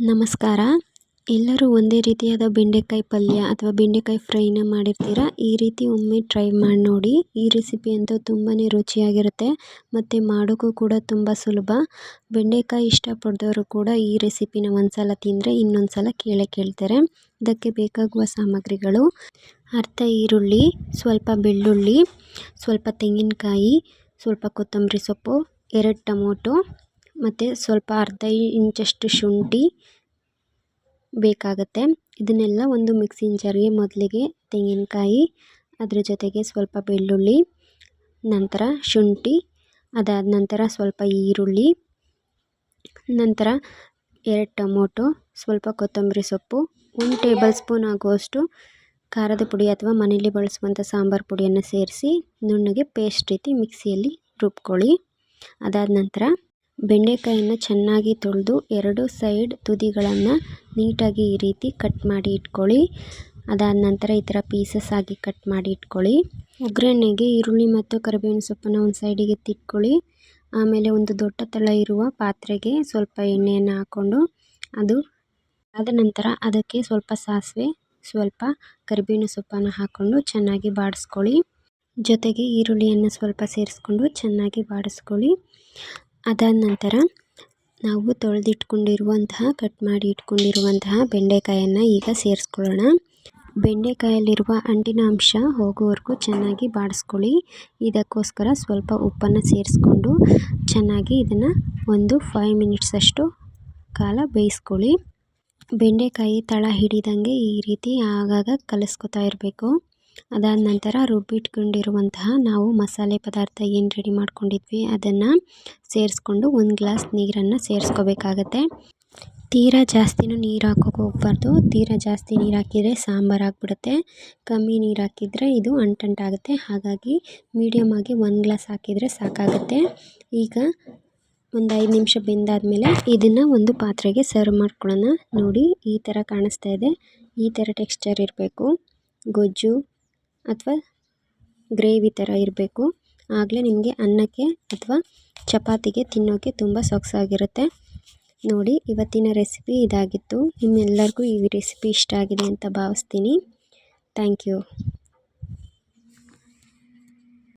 ನಮಸ್ಕಾರ. ಎಲ್ಲರೂ ಒಂದೇ ರೀತಿಯಾದ ಬೆಂಡೆಕಾಯಿ ಪಲ್ಯ ಅಥವಾ ಬೆಂಡೆಕಾಯಿ ಫ್ರೈನ ಮಾಡಿರ್ತೀರ. ಈ ರೀತಿ ಒಮ್ಮೆ ಟ್ರೈ ಮಾಡಿ ನೋಡಿ. ಈ ರೆಸಿಪಿ ಅಂತೂ ತುಂಬಾ ರುಚಿಯಾಗಿರುತ್ತೆ ಮತ್ತು ಮಾಡೋಕ್ಕೂ ಕೂಡ ತುಂಬ ಸುಲಭ. ಬೆಂಡೆಕಾಯಿ ಇಷ್ಟಪಡದವರು ಕೂಡ ಈ ರೆಸಿಪಿನ ಒಂದ್ಸಲ ತಿಂದರೆ ಇನ್ನೊಂದು ಸಲ ಕೇಳ್ತಾರೆ. ಇದಕ್ಕೆ ಬೇಕಾಗುವ ಸಾಮಗ್ರಿಗಳು: ಅರ್ಧ ಈರುಳ್ಳಿ, ಸ್ವಲ್ಪ ಬೆಳ್ಳುಳ್ಳಿ, ಸ್ವಲ್ಪ ತೆಂಗಿನಕಾಯಿ, ಸ್ವಲ್ಪ ಕೊತ್ತಂಬರಿ ಸೊಪ್ಪು, 2 ಟೊಮೊಟೊ ಮತ್ತು ಸ್ವಲ್ಪ ಅರ್ಧ ಇಂಚಷ್ಟು ಶುಂಠಿ ಬೇಕಾಗುತ್ತೆ. ಇದನ್ನೆಲ್ಲ ಒಂದು ಮಿಕ್ಸಿಂಗ್ ಜಾರ್ಗೆ ಮೊದಲಿಗೆ ತೆಂಗಿನಕಾಯಿ, ಅದ್ರ ಜೊತೆಗೆ ಸ್ವಲ್ಪ ಬೆಳ್ಳುಳ್ಳಿ, ನಂತರ ಶುಂಠಿ, ಅದಾದ ನಂತರ ಸ್ವಲ್ಪ ಈರುಳ್ಳಿ, ನಂತರ 2 ಟೊಮೊಟೊ, ಸ್ವಲ್ಪ ಕೊತ್ತಂಬರಿ ಸೊಪ್ಪು, 1 ಟೇಬಲ್ ಸ್ಪೂನ್ ಆಗುವಷ್ಟು ಖಾರದ ಪುಡಿ ಅಥವಾ ಮನೆಯಲ್ಲಿ ಬಳಸುವಂಥ ಸಾಂಬಾರು ಪುಡಿಯನ್ನು ಸೇರಿಸಿ ನುಣ್ಣಗೆ ಪೇಸ್ಟ್ ರೀತಿ ಮಿಕ್ಸಿಯಲ್ಲಿ ರುಬ್ಕೊಳ್ಳಿ. ಅದಾದ ನಂತರ ಬೆಂಡೆಕಾಯನ್ನು ಚೆನ್ನಾಗಿ ತೊಳೆದು 2 ಸೈಡ್ ತುದಿಗಳನ್ನು ನೀಟಾಗಿ ಈ ರೀತಿ ಕಟ್ ಮಾಡಿ ಇಟ್ಕೊಳ್ಳಿ. ಅದಾದ ನಂತರ ಈ ಥರ ಪೀಸಸ್ ಆಗಿ ಕಟ್ ಮಾಡಿ ಇಟ್ಕೊಳ್ಳಿ. ಒಗ್ಗರಣೆಗೆ ಈರುಳ್ಳಿ ಮತ್ತು ಕರಿಬೇವಿನ ಸೊಪ್ಪನ್ನು ಒಂದು ಸೈಡಿಗೆ ಎತ್ತಿಟ್ಕೊಳ್ಳಿ. ಆಮೇಲೆ ಒಂದು ದೊಡ್ಡ ತಳ ಇರುವ ಪಾತ್ರೆಗೆ ಸ್ವಲ್ಪ ಎಣ್ಣೆಯನ್ನು ಹಾಕ್ಕೊಂಡು ಆದ ನಂತರ ಅದಕ್ಕೆ ಸ್ವಲ್ಪ ಸಾಸಿವೆ, ಸ್ವಲ್ಪ ಕರಿಬೇವಿನ ಸೊಪ್ಪನ್ನು ಹಾಕ್ಕೊಂಡು ಚೆನ್ನಾಗಿ ಬಾಡಿಸ್ಕೊಳ್ಳಿ. ಜೊತೆಗೆ ಈರುಳ್ಳಿಯನ್ನು ಸ್ವಲ್ಪ ಸೇರಿಸ್ಕೊಂಡು ಚೆನ್ನಾಗಿ ಬಾಡಿಸ್ಕೊಳ್ಳಿ. ಅದಾದ ನಂತರ ನಾವು ತೊಳೆದಿಟ್ಕೊಂಡಿರುವಂತಹ ಕಟ್ ಮಾಡಿ ಇಟ್ಕೊಂಡಿರುವಂತಹ ಬೆಂಡೆಕಾಯನ್ನು ಈಗ ಸೇರಿಸ್ಕೊಳ್ಳೋಣ. ಬೆಂಡೆಕಾಯಲ್ಲಿರುವ ಅಂಟಿನ ಅಂಶ ಹೋಗೋವರೆಗೂ ಚೆನ್ನಾಗಿ ಬಾಡಿಸ್ಕೊಳ್ಳಿ. ಇದಕ್ಕೋಸ್ಕರ ಸ್ವಲ್ಪ ಉಪ್ಪನ್ನು ಸೇರಿಸ್ಕೊಂಡು ಚೆನ್ನಾಗಿ ಇದನ್ನು ಒಂದು 5 ಮಿನಿಟ್ಸ್ ಅಷ್ಟು ಕಾಲ ಬೇಯಿಸ್ಕೊಳ್ಳಿ. ಬೆಂಡೆಕಾಯಿ ತಳ ಹಿಡಿದಂಗೆ ಈ ರೀತಿ ಆಗಾಗ ಕಲಿಸ್ಕೊತಾ ಇರಬೇಕು. ಅದಾದ ನಂತರ ರುಬ್ಬಿಟ್ಕೊಂಡಿರುವಂತಹ ನಾವು ಮಸಾಲೆ ಪದಾರ್ಥ ಏನು ರೆಡಿ ಮಾಡ್ಕೊಂಡಿದ್ವಿ ಅದನ್ನು ಸೇರಿಸ್ಕೊಂಡು 1 ಗ್ಲಾಸ್ ನೀರನ್ನು ಸೇರಿಸ್ಕೋಬೇಕಾಗತ್ತೆ. ತೀರಾ ಜಾಸ್ತಿನೂ ನೀರು ಹಾಕೋಕೆ ಹೋಗ್ಬಾರ್ದು. ತೀರಾ ಜಾಸ್ತಿ ನೀರು ಹಾಕಿದರೆ ಸಾಂಬಾರು ಆಗಿಬಿಡುತ್ತೆ. ಕಮ್ಮಿ ನೀರು ಹಾಕಿದರೆ ಇದು ಅಂಟಂಟಾಗುತ್ತೆ. ಹಾಗಾಗಿ ಮೀಡಿಯಮ್ ಆಗಿ 1 ಗ್ಲಾಸ್ ಹಾಕಿದರೆ ಸಾಕಾಗುತ್ತೆ. ಈಗ ಒಂದು 5 ನಿಮಿಷ ಬೆಂದಾದಮೇಲೆ ಇದನ್ನು ಒಂದು ಪಾತ್ರೆಗೆ ಸರ್ವ್ ಮಾಡ್ಕೊಳ್ಳೋಣ. ನೋಡಿ, ಈ ಥರ ಕಾಣಿಸ್ತಾ ಇದೆ. ಈ ಥರ ಟೆಕ್ಸ್ಚರ್ ಇರಬೇಕು. ಗೊಜ್ಜು ಅಥವಾ ಗ್ರೇವಿ ಥರ ಇರಬೇಕು. ಆಗಲೇ ನಿಮಗೆ ಅನ್ನಕ್ಕೆ ಅಥವಾ ಚಪಾತಿಗೆ ತಿನ್ನೋಕ್ಕೆ ತುಂಬ ಸೊಗಸಾಗಿರುತ್ತೆ. ನೋಡಿ, ಇವತ್ತಿನ ರೆಸಿಪಿ ಇದಾಗಿತ್ತು. ನಿಮ್ಮೆಲ್ಲರಿಗೂ ಈ ರೆಸಿಪಿ ಇಷ್ಟ ಆಗಿದೆ ಅಂತ ಭಾವಿಸ್ತೀನಿ. Thank you.